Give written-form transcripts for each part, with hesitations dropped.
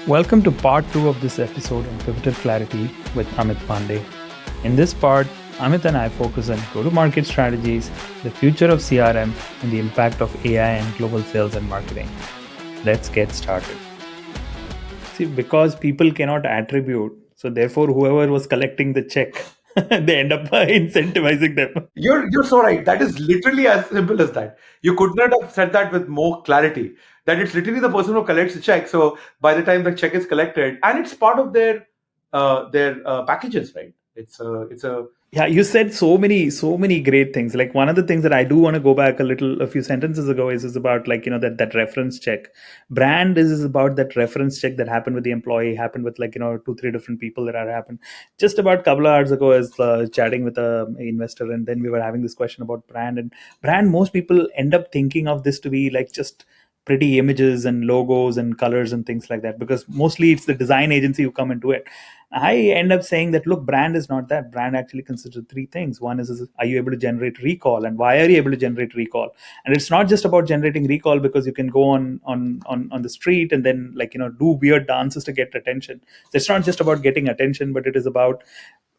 Welcome to part 2 of this episode on Pivotal Clarity with Amit Pande. In this part, Amit and I focus on go to market strategies, the future of CRM, and the impact of AI and global sales and marketing. Let's get started. See, because people cannot attribute, so therefore, whoever was collecting the check, they end up incentivizing them. You're so right. That is literally as simple as that. You could not have said that with more clarity. That it's literally the person who collects the check. So by the time the check is collected, and it's part of their packages, right? It's a Yeah, you said so many great things. Like one of the things that I do want to go back a few sentences ago is about like that reference check. Brand is about that reference check that happened with the employee, happened with like two three different people that are happened. Just about a couple of hours ago, I was chatting with a investor, and then we were having this question about brand and brand. Most people end up thinking of this to be like just pretty images and logos and colors and things like that because mostly it's the design agency who come into it. I end up saying that look, brand is not that. Brand actually considers three things. One is are you able to generate recall, and why are you able to generate recall? And it's not just about generating recall because you can go on the street and then like do weird dances to get attention. So it's not just about getting attention, but it is about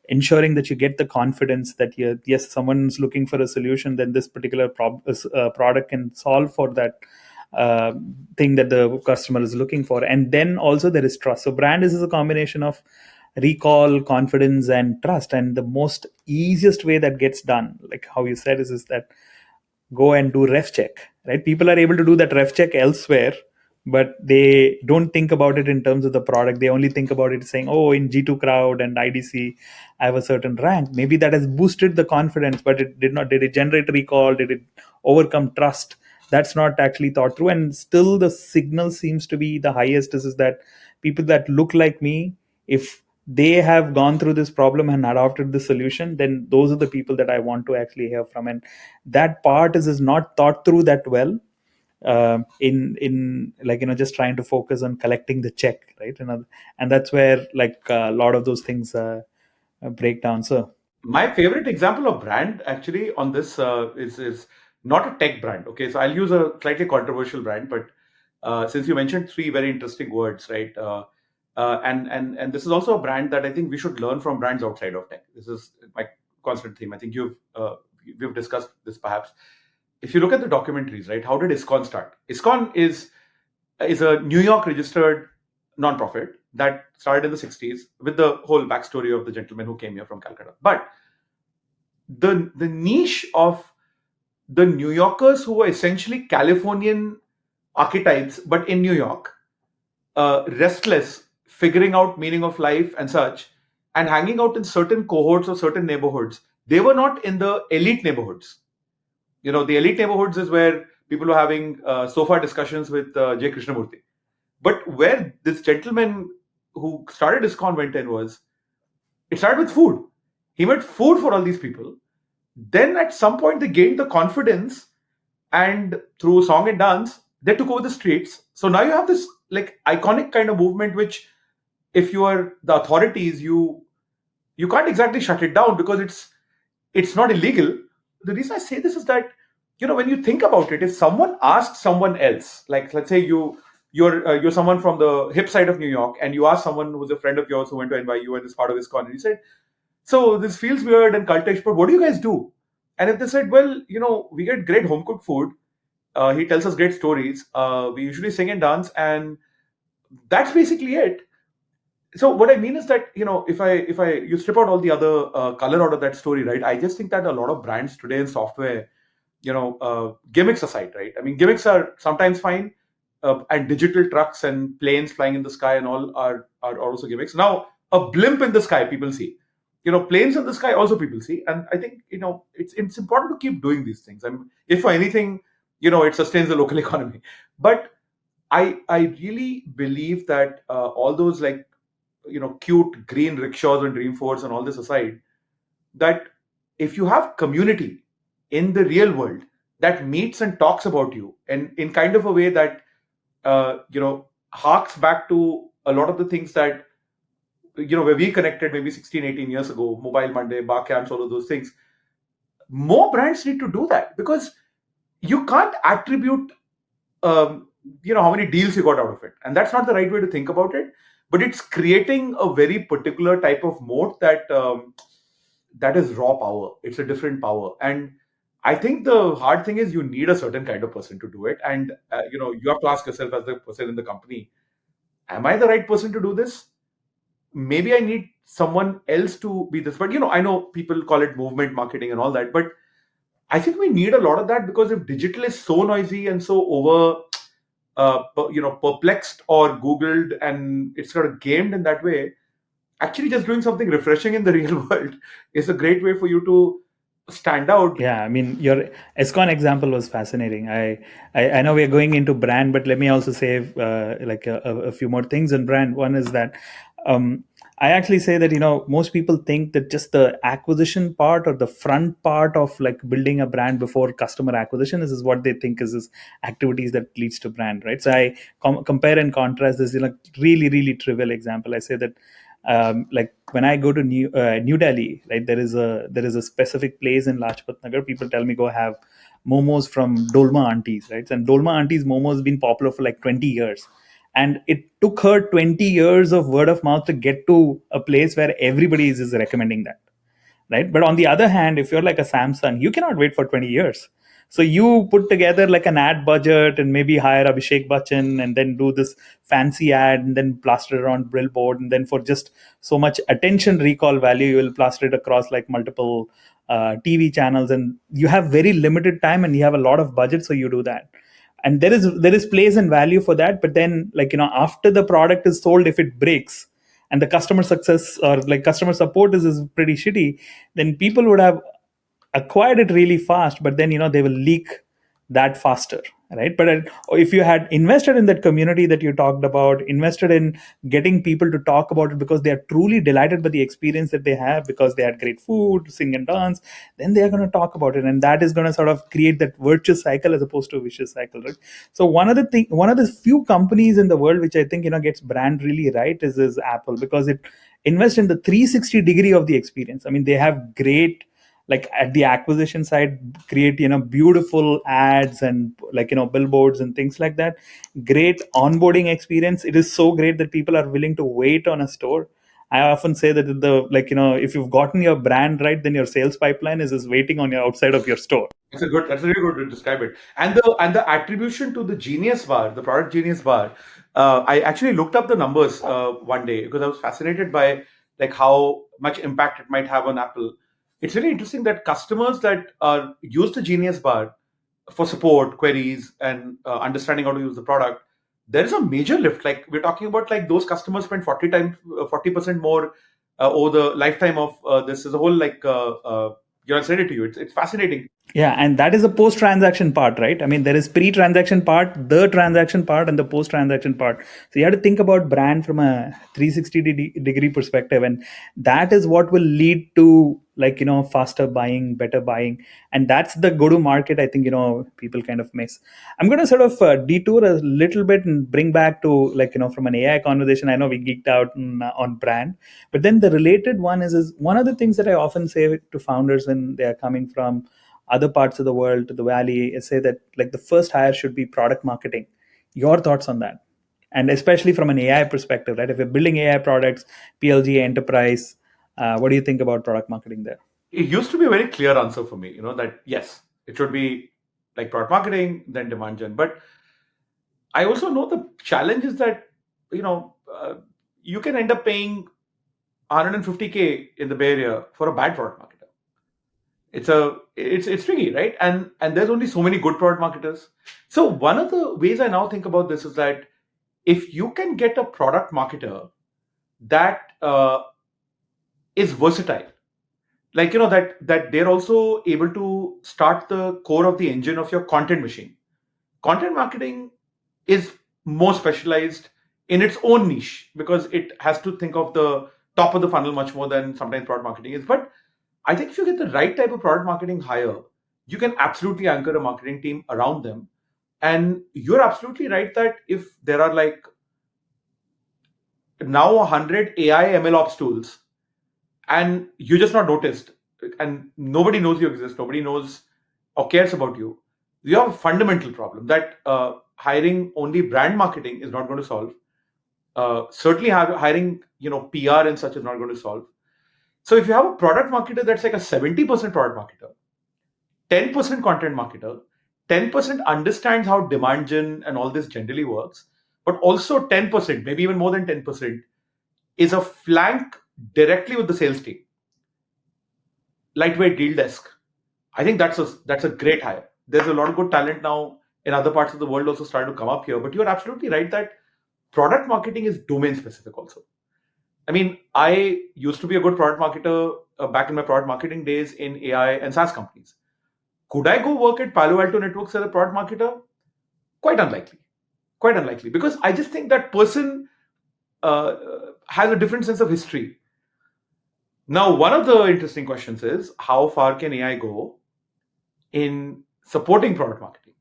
ensuring that you get the confidence that yes, someone's looking for a solution, then this particular product can solve for that uh, thing that the customer is looking for. And then also there is trust. So brand is a combination of recall, confidence, and trust. And the most easiest way that gets done, like how you said, is that go and do ref check, right? People are able to do that ref check elsewhere, but they don't think about it in terms of the product. They only think about it saying, oh, in G2 crowd and IDC I have a certain rank. Maybe that has boosted the confidence, but it did not. Did it generate recall? Did it overcome trust? That's not actually thought through. And still the signal seems to be the highest is that people that look like me, if they have gone through this problem and adopted the solution, then those are the people that I want to actually hear from. And that part is not thought through that well, in like just trying to focus on collecting the check, right? And that's where like a lot of those things break down. So My favorite example of brand actually on this is not a tech brand. Okay, so I'll use a slightly controversial brand, but since you mentioned three very interesting words, right? And this is also a brand that I think we should learn from brands outside of tech. This is my constant theme. I think we've discussed this perhaps. If you look at the documentaries, right? How did ISKCON start? ISKCON is a New York registered nonprofit that started in the 60s with the whole backstory of the gentleman who came here from Calcutta. But the niche of the New Yorkers who were essentially Californian archetypes, but in New York, restless, figuring out meaning of life and such, and hanging out in certain cohorts or certain neighborhoods. They were not in the elite neighborhoods. The elite neighborhoods is where people were having sofa discussions with J. Krishnamurti. But where this gentleman who started ISKCON went in was, it started with food. He made food for all these people. Then at some point they gained the confidence, and through song and dance, they took over the streets. So now you have this like iconic kind of movement, which if you are the authorities, you can't exactly shut it down because it's not illegal. The reason I say this is that when you think about it, if someone asks someone else, like let's say you're someone from the hip side of New York, and you ask someone who's a friend of yours who went to NYU and is part of this con, and you said, "So this feels weird and cultish, but what do you guys do?" And if they said, "Well, we get great home cooked food. He tells us great stories. We usually sing and dance, and that's basically it." So what I mean is that if I you strip out all the other color out of that story, right? I just think that a lot of brands today in software, gimmicks aside, right? I mean, gimmicks are sometimes fine, and digital trucks and planes flying in the sky and all are also gimmicks. Now, a blimp in the sky, people see. Planes in the sky also people see, and I think it's important to keep doing these things. I mean, if for anything, it sustains the local economy. But I really believe that all those like cute green rickshaws and Dreamforce and all this aside, that if you have community in the real world that meets and talks about you, and in kind of a way that harks back to a lot of the things that where we connected maybe 16, 18 years ago, Mobile Monday, bar camps, all of those things. More brands need to do that because you can't attribute how many deals you got out of it. And that's not the right way to think about it, but it's creating a very particular type of moat that is raw power. It's a different power. And I think the hard thing is you need a certain kind of person to do it. And you have to ask yourself as the person in the company, am I the right person to do this? Maybe I need someone else to be this. But I know people call it movement marketing and all that, but I think we need a lot of that, because if digital is so noisy and so over perplexed or googled, and it's sort of gamed in that way, actually just doing something refreshing in the real world is a great way for you to stand out. Yeah, I mean, your Escon example was fascinating. I know we're going into brand, but let me also say like a few more things on brand. One is that um, I actually say that most people think that just the acquisition part or the front part of like building a brand before customer acquisition is what they think is activities that leads to brand, right? So I compare and contrast this really trivial example. I say that like when I go to New Delhi, right, there is a specific place in Lajpat Nagar. People tell me go have momos from Dolma aunties, right? And Dolma aunties momos has been popular for like 20 years, and it took her 20 years of word of mouth to get to a place where everybody is recommending that, right? But on the other hand, if you're like a Samsung, you cannot wait for 20 years. So you put together like an ad budget and maybe hire Abhishek Bachchan and then do this fancy ad and then plaster it on billboard, and then for just so much attention recall value, you will plaster it across like multiple TV channels, and you have very limited time and you have a lot of budget, so you do that. And there is place and value for that. But then, like, after the product is sold, if it breaks and the customer success or like customer support is pretty shitty, then people would have acquired it really fast, but then they will leak that faster, right? But if you had invested in that community that you talked about, invested in getting people to talk about it because they are truly delighted by the experience that they have, because they had great food, sing and dance, then they are going to talk about it, and that is going to sort of create that virtuous cycle as opposed to a vicious cycle, right? So one of the few companies in the world which I think gets brand really right is Apple, because it invests in the 360 degree of the experience. I mean, they have great, like at the acquisition side, create beautiful ads and like billboards and things like that. Great onboarding experience. It is so great that people are willing to wait on a store. I often say that the like if you've gotten your brand right, then your sales pipeline is waiting on your outside of your store. That's a really good way to describe it. And the attribution to the Genius Bar, the product Genius Bar, I actually looked up the numbers one day because I was fascinated by like how much impact it might have on Apple. It's really interesting that customers that use the Genius Bar for support, queries, and understanding how to use the product, there is a major lift. Like we're talking about, like those customers spend 40% more over the lifetime of this. Is a whole I said it to you. It's fascinating. Yeah, and that is the post transaction part, right? I mean, there is pre transaction part, the transaction part, and the post transaction part. So you have to think about brand from a 360 degree perspective, and that is what will lead to like faster buying, better buying, and that's the go to market. I think people kind of miss. I'm going to sort of detour a little bit and bring back to like from an AI conversation. I know we geeked out on brand, but then the related one is one of the things that I often say to founders when they are coming from other parts of the world to the valley. I say that like the first hire should be product marketing. Your thoughts on that? And especially from an AI perspective, right? If you're building AI products, PLG enterprise, what do you think about product marketing there? It used to be a very clear answer for me, that yes, it should be like product marketing, then demand gen. But I also know the challenge is that, you can end up paying 150K in the Bay Area for a bad product marketer. It's tricky, right? And there's only so many good product marketers. So one of the ways I now think about this is that if you can get a product marketer that is versatile, like that they're also able to start the core of the engine of your content machine. Content marketing is more specialized in its own niche because it has to think of the top of the funnel much more than sometimes product marketing is. But I think if you get the right type of product marketing hire, you can absolutely anchor a marketing team around them. And you're absolutely right that if there are like now 100 AI ML ops tools and you just not noticed and nobody knows you exist, nobody knows or cares about you, you have a fundamental problem that hiring only brand marketing is not going to solve. Certainly, hiring PR and such is not going to solve. So if you have a product marketer that's like a 70% product marketer, 10% content marketer, 10% understands how demand gen and all this generally works, but also 10%, maybe even more than 10%, is a flank directly with the sales team, lightweight deal desk. I think that's a great hire. There's a lot of good talent now in other parts of the world also starting to come up here. But you're absolutely right that product marketing is domain specific also. I mean, I used to be a good product marketer back in my product marketing days in AI and SaaS companies. Could I go work at Palo Alto Networks as a product marketer? Quite unlikely. Quite unlikely. Because I just think that person uh, has a different sense of history. Now, one of the interesting questions is how far can AI go in supporting product marketing?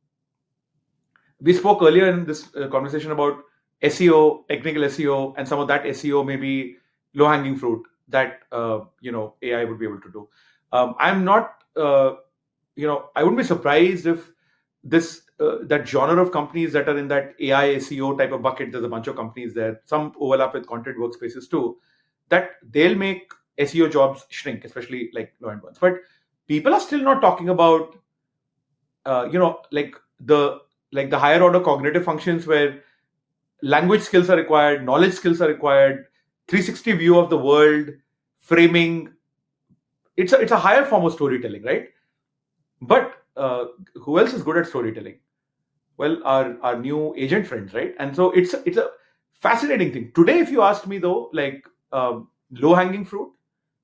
We spoke earlier in this conversation about SEO, technical SEO, and some of that SEO may be low hanging fruit that AI would be able to do. I'm not, I wouldn't be surprised if this that genre of companies that are in that AI SEO type of bucket. There's a bunch of companies there. Some overlap with content workspaces too. That they'll make SEO jobs shrink, especially like low end ones. But people are still not talking about like the higher order cognitive functions where language skills are required, knowledge skills are required, 360 view of the world, framing. It's a higher form of storytelling, right? But who else is good at storytelling? Well, our new agent friends, right? And so it's a fascinating thing. Today, if you asked me though, like low hanging fruit,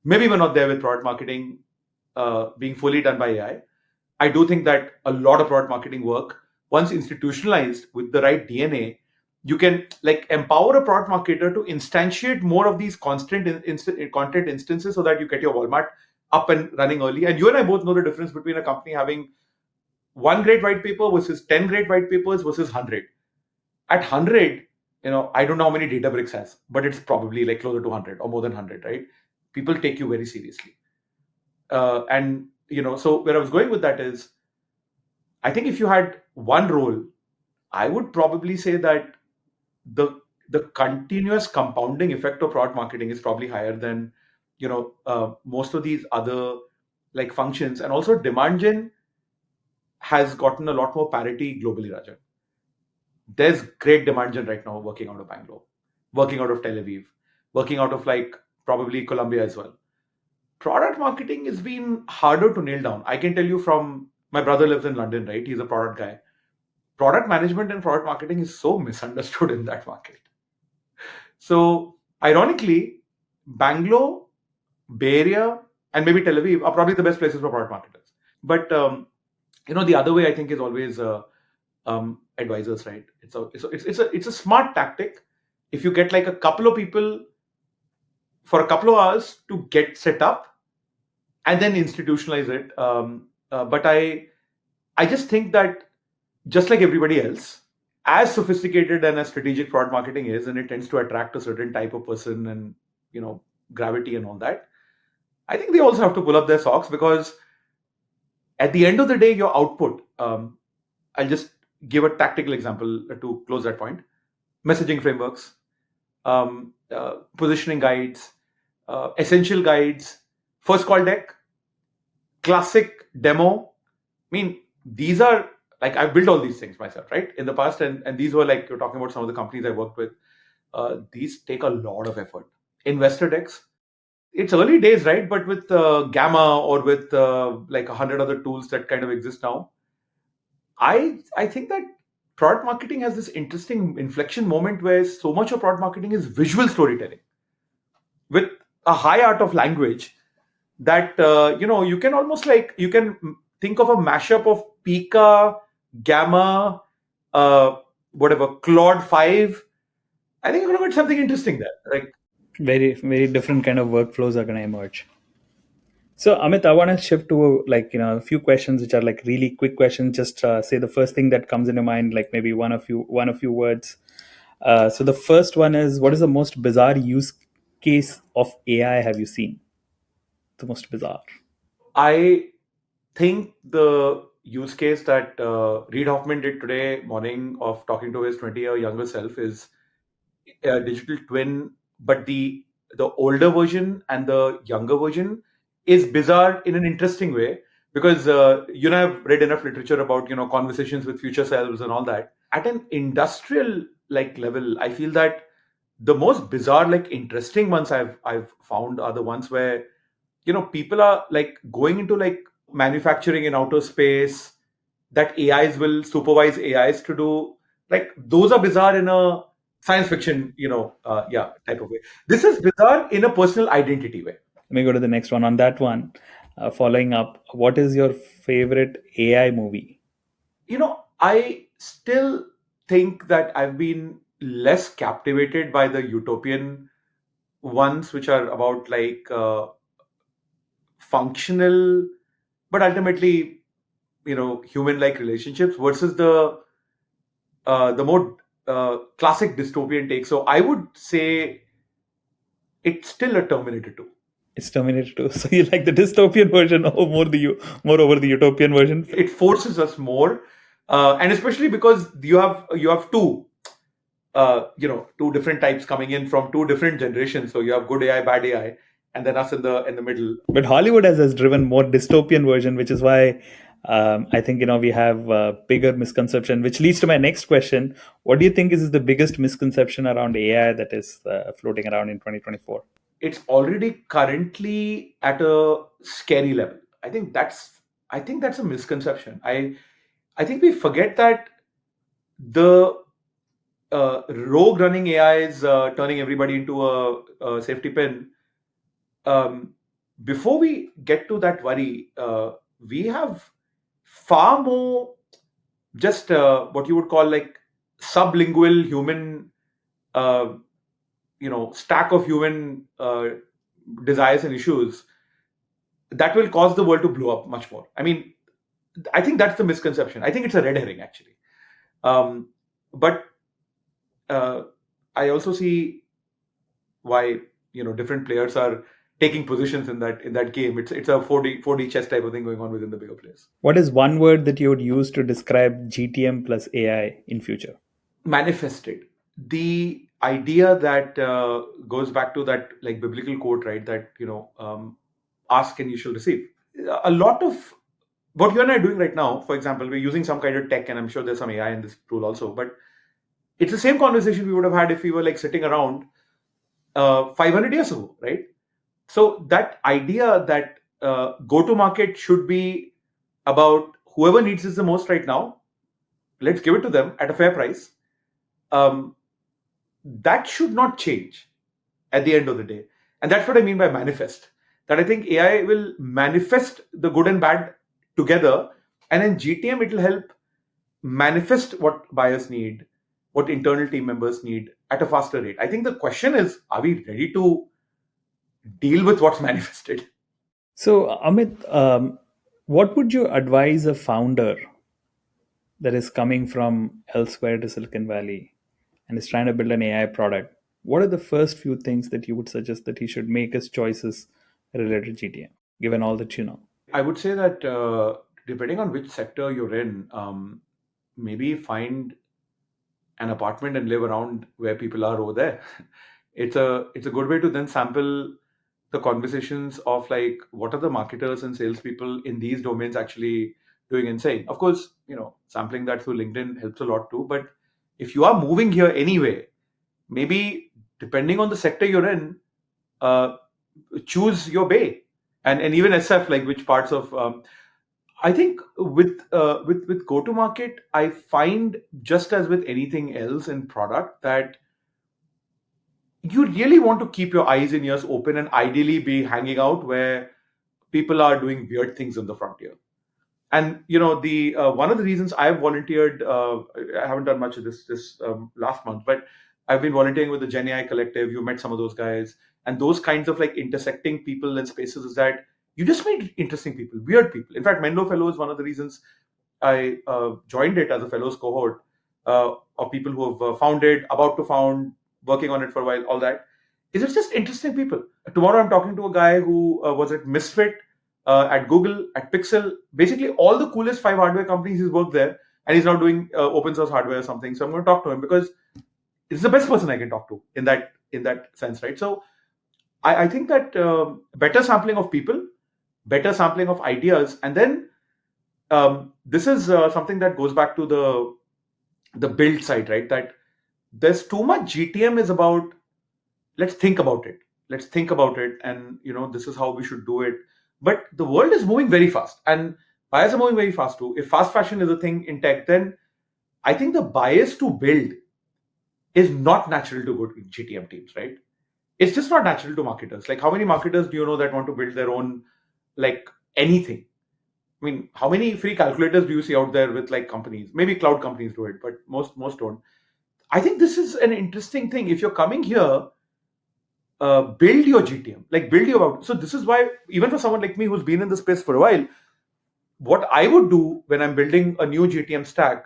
maybe we're not there with product marketing being fully done by AI. I do think that a lot of product marketing work, once institutionalized with the right DNA, you can like empower a product marketer to instantiate more of these constant content instances so that you get your Walmart up and running early. And you and I both know the difference between a company having one great white paper versus 10 great white papers versus 100. At 100, I don't know how many Databricks has, but it's probably like closer to 100 or more than 100, right? People take you very seriously. And so where I was going with that is, I think if you had one role, I would probably say that the the continuous compounding effect of product marketing is probably higher than most of these other like functions. And also demand gen has gotten a lot more parity globally, Rajan. There's great demand gen right now working out of Bangalore, working out of Tel Aviv, working out of like probably Colombia as well. Product marketing has been harder to nail down. I can tell you from my brother lives in London, right? He's a product guy. Product management and product marketing is so misunderstood in that market. So, ironically, Bangalore, Bay Area, and maybe Tel Aviv are probably the best places for product marketers. But the other way I think is always advisors, right? It's a smart tactic. If you get like a couple of people for a couple of hours to get set up and then institutionalize it. But I just think that just like everybody else, as sophisticated and as strategic product marketing is, and it tends to attract a certain type of person and gravity and all that. I think they also have to pull up their socks because at the end of the day, your output. I'll just give a tactical example to close that point. Messaging frameworks, positioning guides, essential guides, first call deck, classic demo. I mean, these are like I've built all these things myself, right, in the past, and these were like you're talking about some of the companies I worked with. These take a lot of effort. Investor decks. It's early days, right? But with Gamma or with like 100 other tools that kind of exist now, I think that product marketing has this interesting inflection moment where so much of product marketing is visual storytelling with a high art of language that you can almost like you can think of a mashup of Pika, Gamma, uh, whatever Claude 5. I think you're going to get something interesting there. Like Very, very different kind of workflows are going to emerge. So, Amit, I want to shift to like a few questions which are like really quick questions. Just say the first thing that comes in your mind, like maybe one of few words. So the first one is, what is the most bizarre use case of AI have you seen? The most bizarre. I think the use case that Reid Hoffman did today morning of talking to his 20-year younger self is a digital twin, but the older version and the younger version is bizarre in an interesting way because I've read enough literature about conversations with future selves and all that. At an industrial like level, I feel that the most bizarre, like interesting ones I've found are the ones where people are like going into like manufacturing in outer space that AIs will supervise AIs to do. Like those are bizarre in a science fiction, yeah, type of way. This is bizarre in a personal identity way. Let me go to the next one. On that one, following up, what is your favorite AI movie? I still think that I've been less captivated by the utopian ones, which are about like functional, but ultimately, human-like relationships versus the more classic dystopian take. So I would say it's still a Terminator 2. It's Terminator 2. So you like the dystopian version or more over the utopian version? It forces us more, and especially because you have two different types coming in from two different generations. So you have good AI, bad AI, and then us in the middle. But Hollywood has driven more dystopian version, which is why I think we have a bigger misconception. Which leads to my next question: what do you think is the biggest misconception around AI that is floating around in 2024? It's already currently at a scary level. I think that's a misconception. I think we forget that the rogue running AI is turning everybody into a safety pin. Um, Before we get to that worry, we have far more just what you would call like sublingual human, uh, stack of human desires and issues that will cause the world to blow up much more. I mean, I think that's the misconception. I think it's a red herring actually. But uh, I also see why different players are taking positions in that game. It's a 4D chess type of thing going on within the bigger players. What is one word that you would use to describe GTM plus AI in future? Manifested. The idea that goes back to that like biblical quote, right? That ask and you shall receive. A lot of what you and I are doing right now, for example, we're using some kind of tech, and I'm sure there's some AI in this tool also. But it's the same conversation we would have had if we were like sitting around 500 years ago, right? So that idea that go to market should be about whoever needs this the most right now, let's give it to them at a fair price. Um, that should not change at the end of the day. And that's what I mean by manifest. That I think AI will manifest the good and bad together. And in GTM, it will help manifest what buyers need, what internal team members need at a faster rate. I think the question is, are we ready to deal with what's manifested? So, Amit, what would you advise a founder that is coming from elsewhere to Silicon Valley and is trying to build an AI product? What are the first few things that you would suggest that he should make as choices related to GTM, given all that you know? I would say that depending on which sector you're in, maybe find an apartment and live around where people are over there. It's a good way to then sample the conversations of like what are the marketers and salespeople in these domains actually doing and saying. Of course, sampling that through LinkedIn helps a lot too. But if you are moving here anyway, maybe depending on the sector you're in, uh, choose your bay and even SF, like which parts of. I think with go to market, I find just as with anything else in product that you really want to keep your eyes and ears open and ideally be hanging out where people are doing weird things on the frontier. And the one of the reasons I've volunteered, I haven't done much of this last month, but I've been volunteering with the Gen AI Collective. You met some of those guys, and those kinds of like intersecting people and spaces is that you just meet interesting people, weird people. In fact, Menlo Fellow is one of the reasons I joined it as a fellows cohort of people who have founded, about to found, working on it for a while. All that is it's just interesting people. Tomorrow, I'm talking to a guy who was at Misfit at Google, at Pixel, basically all the coolest 5 hardware companies. He's worked there, and he's now doing open source hardware or something. So I'm going to talk to him because it's the best person I can talk to in that sense, right? So I think that better sampling of people, better sampling of ideas, and then this is something that goes back to the build side, right? That there's too much GTM is about let's think about it, and this is how we should do it. But the world is moving very fast, and buyers are moving very fast too. If fast fashion is a thing in tech, then I think the bias to build is not natural to good GTM teams, right? It's just not natural to marketers. Like, how many marketers do you know that want to build their own, like, anything? I mean, how many free calculators do you see out there with like companies? Maybe cloud companies do it, but most don't. I think this is an interesting thing. If you're coming here, build your GTM, like build your out. So this is why even for someone like me who's been in the space for a while, what I would do when I'm building a new GTM stack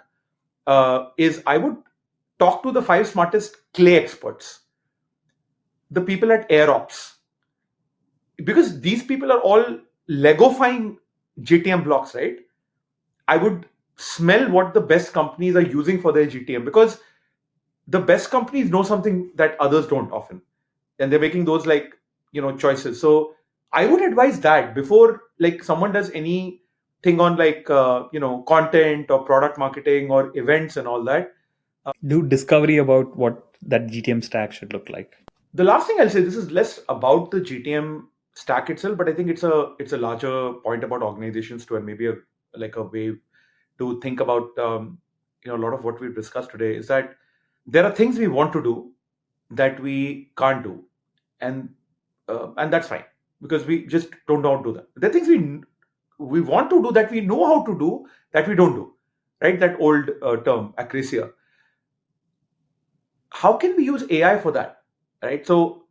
is I would talk to the 5 smartest clay experts, the people at AirOps, because these people are all Legofying GTM blocks, right? I would smell what the best companies are using for their GTM, because the best companies know something that others don't often, and they're making those like choices. So I would advise that before like someone does anything on like content or product marketing or events and all that. Do discovery about what that GTM stack should look like. The last thing I'll say, this is less about the GTM stack itself, but I think it's a larger point about organizations too, and maybe a way to think about a lot of what we've discussed today is that there are things we want to do that we can't do, and that's fine because we just don't know how to do that. There are things we want to do that we know how to do that we don't do, right? That old term acrasia. How can we use AI for that, right? So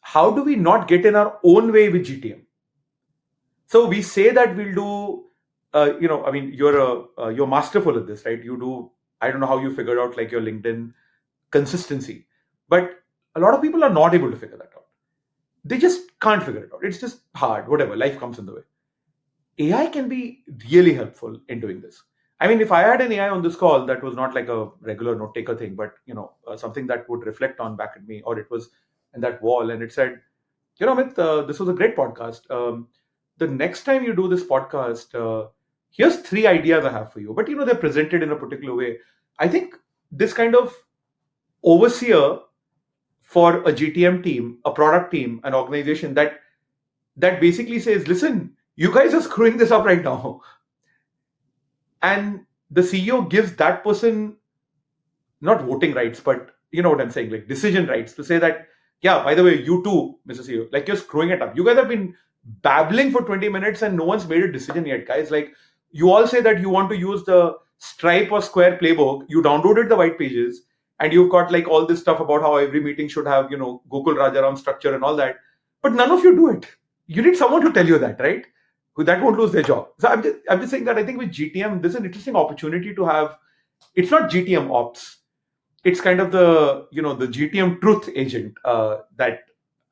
how do we not get in our own way with GTM? So we say that we'll do, I mean, you're masterful at this, right? You do. I don't know how you figured out like your LinkedIn consistency, but a lot of people are not able to figure that out. They just can't figure it out. It's just hard. Whatever, life comes in the way. AI can be really helpful in doing this. I mean, if I had an AI on this call that was not like a regular note taker thing, but something that would reflect on back at me, or it was in that wall and it said, Amit, this was a great podcast. The next time you do this podcast, here's 3 ideas I have for you. But they're presented in a particular way. I think this kind of overseer for a GTM team, a product team, an organization that basically says, listen, you guys are screwing this up right now. And the CEO gives that person not voting rights, but you know what I'm saying, like decision rights to say that, yeah, by the way, you too, Mr. CEO, like you're screwing it up. You guys have been babbling for 20 minutes and no one's made a decision yet, guys. Like, you all say that you want to use the Stripe or Square playbook. You downloaded the white pages and you've got like all this stuff about how every meeting should have, Gokul Rajaram structure and all that. But none of you do it. You need someone to tell you that, right? That won't lose their job. So I'm just saying that I think with GTM, there's an interesting opportunity to have, it's not GTM ops. It's kind of the GTM truth agent that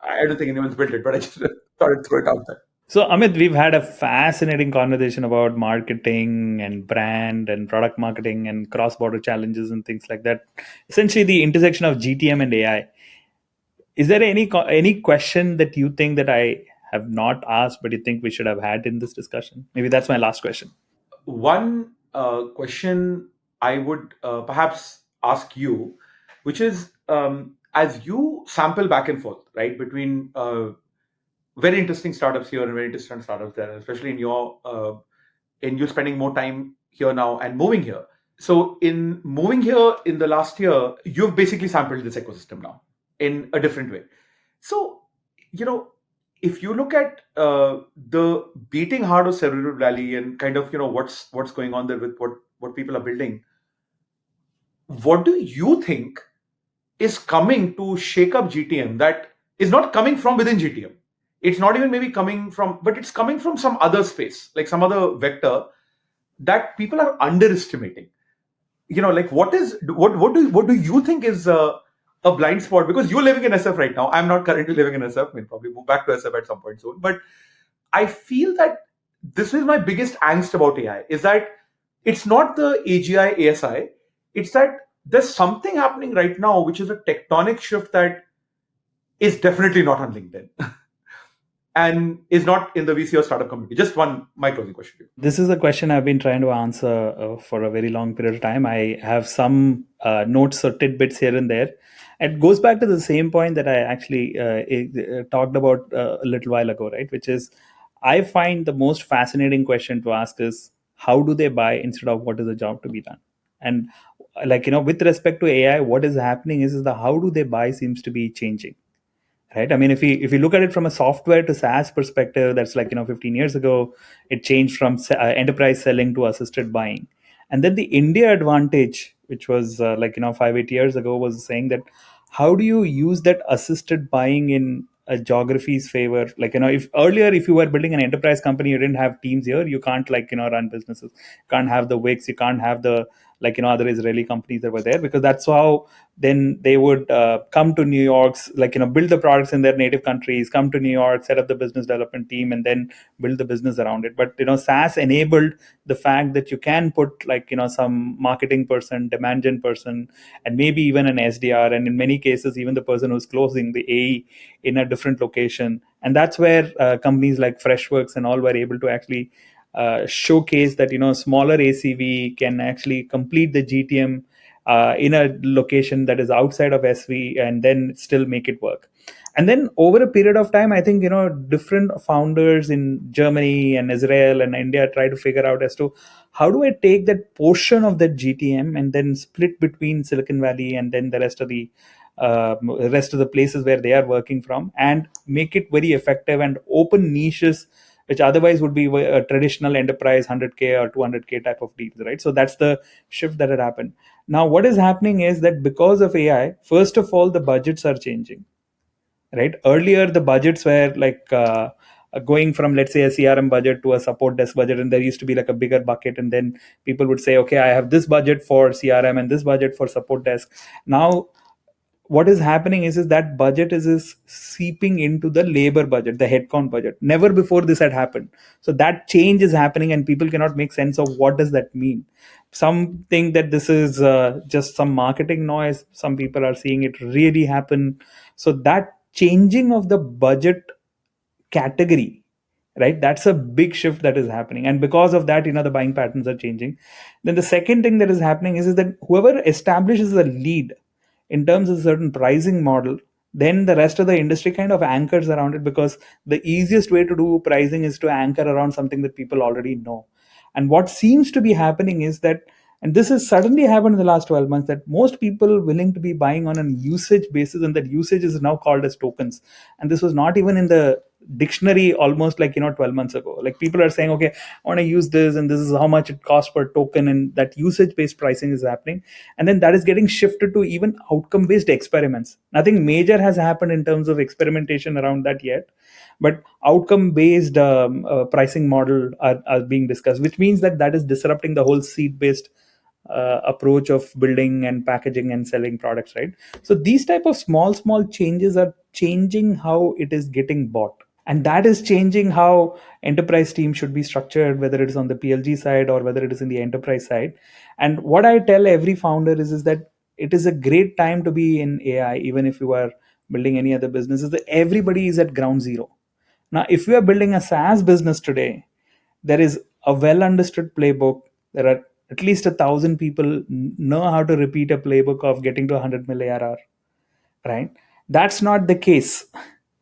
I don't think anyone's built it, but I just thought I'd throw it out there. So, Amit, we've had a fascinating conversation about marketing and brand and product marketing and cross-border challenges and things like that. Essentially, the intersection of GTM and AI. Is there any question that you think that I have not asked, but you think we should have had in this discussion? Maybe that's my last question. One question I would perhaps ask you, which is as you sample back and forth, right, between very interesting startups here and very interesting startups there, especially in you spending more time here now and moving here. So in moving here in the last year, you've basically sampled this ecosystem now in a different way. So, if you look at the beating heart of Cerebral Valley and kind of what's going on there with what people are building, what do you think is coming to shake up GTM that is not coming from within GTM? It's not even maybe coming from, but it's coming from some other space, like some other vector that people are underestimating. Like what do you think is a blind spot? Because you're living in SF right now. I'm not currently living in SF. I mean, probably move back to SF at some point soon. But I feel that this is my biggest angst about AI is that it's not the AGI ASI, it's that there's something happening right now which is a tectonic shift that is definitely not on LinkedIn and is not in the VC or startup community. Just one my closing question to you. This is a question I've been trying to answer for a very long period of time. I have some notes or tidbits here and there. It goes back to the same point that I actually talked about a little while ago, right? Which is, I find the most fascinating question to ask is, how do they buy instead of what is the job to be done? And like, with respect to AI, what is happening is the how do they buy seems to be changing, right? I mean, if you look at it from a software to SaaS perspective, that's like 15 years ago it changed from enterprise selling to assisted buying. And then the India advantage, which was 5 8 years ago, was saying that how do you use that assisted buying in a geography's favor? Like, if earlier, if you were building an enterprise company, you didn't have teams here, you can't run businesses, can't have the Wix, you can't have the other Israeli companies that were there, because that's how then they would come to New York's, build the products in their native countries, come to New York, set up the business development team, and then build the business around it. But SaaS enabled the fact that you can put some marketing person, demand gen person, and maybe even an SDR, and in many cases even the person who's closing the AE in a different location. And that's where companies like Freshworks and all were able to actually showcase that smaller ACV can actually complete the GTM in a location that is outside of SV, and then still make it work. And then over a period of time, I think different founders in Germany and Israel and India try to figure out as to how do I take that portion of that GTM and then split between Silicon Valley and then the rest of the places where they are working from, and make it very effective and open niches which otherwise would be a traditional enterprise 100K or 200K type of deals, right? So that's the shift that had happened. Now, what is happening is that because of AI, first of all, the budgets are changing, right? Earlier, the budgets were going from, let's say, a CRM budget to a support desk budget, and there used to be like a bigger bucket, and then people would say, okay, I have this budget for CRM and this budget for support desk. Now, what is happening is that budget is seeping into the labor budget, the headcount budget. Never before this had happened. So that change is happening, and people cannot make sense of what does that mean. Some think that this is just some marketing noise. Some people are seeing it really happen. So that changing of the budget category, right, that's a big shift that is happening, and because of that, the buying patterns are changing. Then the second thing that is happening is that whoever establishes a lead in terms of certain pricing model, then the rest of the industry kind of anchors around it, because the easiest way to do pricing is to anchor around something that people already know. And what seems to be happening is that, and this has suddenly happened in the last 12 months, that most people willing to be buying on a usage basis, and that usage is now called as tokens. And this was not even in the dictionary almost 12 months ago. Like, people are saying, okay, I want to use this, and this is how much it costs per token, and that usage based pricing is happening. And then that is getting shifted to even outcome based experiments. Nothing major has happened in terms of experimentation around that yet, but outcome based pricing model are being discussed, which means that that is disrupting the whole seed based approach of building and packaging and selling products, right? So these type of small changes are changing how it is getting bought, and that is changing how enterprise team should be structured, whether it is on the PLG side or whether it is in the enterprise side. And what I tell every founder is that it is a great time to be in AI, even if you are building any other business, is that everybody is at ground zero. Now, if you are building a SaaS business today, there is a well understood playbook. There are at least 1,000 people know how to repeat a playbook of getting to 100 mil ARR, right? That's not the case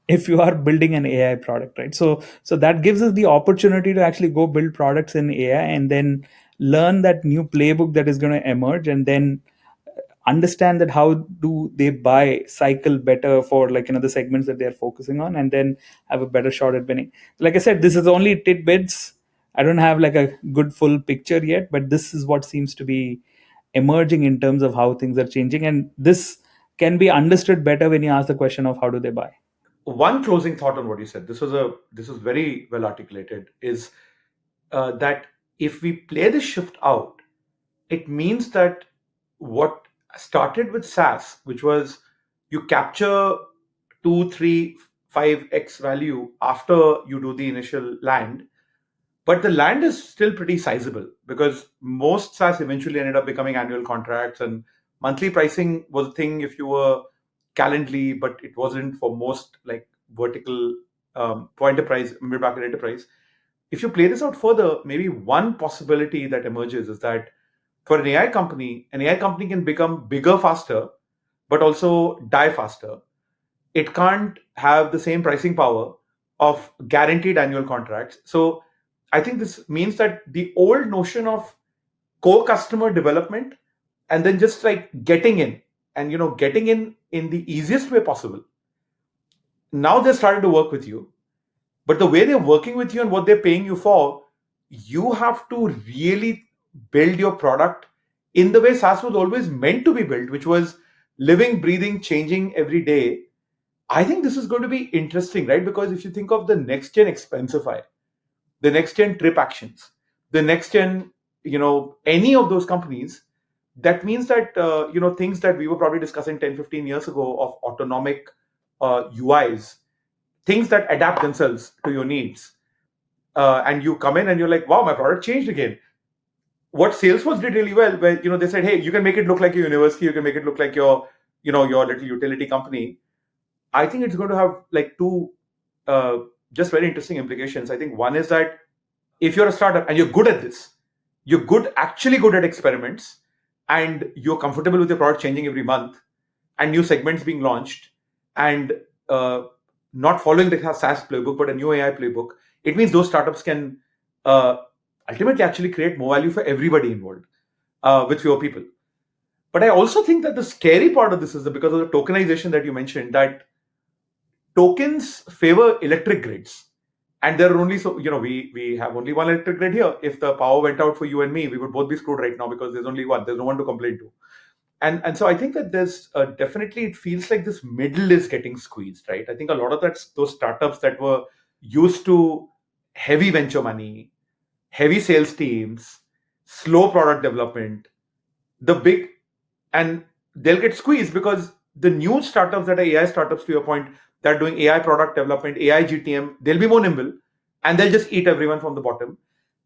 if you are building an AI product, right? So that gives us the opportunity to actually go build products in AI, and then learn that new playbook that is going to emerge, and then understand that how do they buy cycle better for the segments that they're focusing on, and then have a better shot at winning. Like I said, this is only tidbits. I don't have like a good full picture yet, but this is what seems to be emerging in terms of how things are changing, and this can be understood better when you ask the question of how do they buy. One closing thought on what you said. This was very well articulated. Is that if we play the shift out, it means that what started with SaaS, which was you capture 2, 3, 5x value after you do the initial land, But the land is still pretty sizable because most SaaS eventually ended up becoming annual contracts, and monthly pricing was a thing if you were Calendly, but it wasn't for most like vertical for enterprise, mid-market enterprise. If you play this out further, maybe one possibility that emerges is that for an AI company can become bigger faster, but also die faster. It can't have the same pricing power of guaranteed annual contracts. So I think this means that the old notion of core customer development and then just like getting in and getting in the easiest way possible. Now they're starting to work with you, but the way they're working with you and what they're paying you for, you have to really build your product in the way SaaS was always meant to be built, which was living, breathing, changing every day. I think this is going to be interesting, right? Because if you think of the next gen Expensify, the next gen Trip Actions, the next gen, any of those companies, that means that, things that we were probably discussing 10, 15 years ago of autonomic UIs, things that adapt themselves to your needs. And you come in and you're like, wow, my product changed again. What Salesforce did really well, where, they said, hey, you can make it look like your university, you can make it look like your little utility company. I think it's going to have like two just very interesting implications. I think one is that if you're a startup and you're good at this, you're actually good at experiments, and you're comfortable with your product changing every month and new segments being launched, and not following the SaaS playbook, but a new AI playbook, it means those startups can ultimately actually create more value for everybody involved with fewer people. But I also think that the scary part of this is that because of the tokenization that you mentioned, that tokens favor electric grids. And there are only we have only one electric grid here. If the power went out for you and me, we would both be screwed right now because there's only one. There's no one to complain to. And so I think that there's definitely, it feels like this middle is getting squeezed, right? I think a lot of those startups that were used to heavy venture money, heavy sales teams, slow product development, the big, and they'll get squeezed because the new startups that are AI startups, to your point, that are doing AI product development, AI GTM, they'll be more nimble and they'll just eat everyone from the bottom.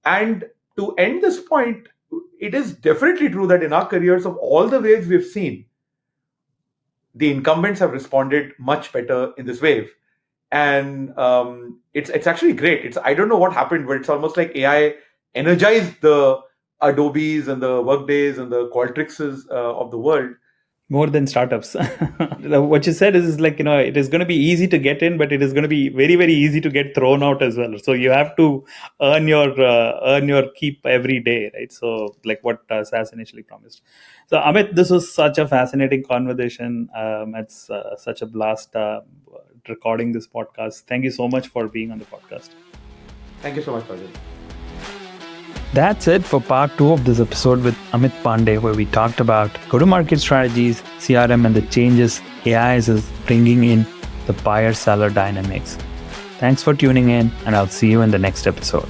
And to end this point, it is definitely true that in our careers, of all the waves we've seen, the incumbents have responded much better in this wave. And it's actually great. I don't know what happened, but it's almost like AI energized the Adobes and the Workdays and the Qualtrics's of the world. More than startups. What you said is like, it is going to be easy to get in, but it is going to be very, very easy to get thrown out as well. So you have to earn your keep every day, right? So like what SaaS initially promised. So Amit, this was such a fascinating conversation. It's such a blast recording this podcast. Thank you so much for being on the podcast. Thank you so much, Rajan. That's it for part 2 of this episode with Amit Pande, where we talked about go-to-market strategies, CRM, and the changes AI is bringing in the buyer-seller dynamics. Thanks for tuning in, and I'll see you in the next episode.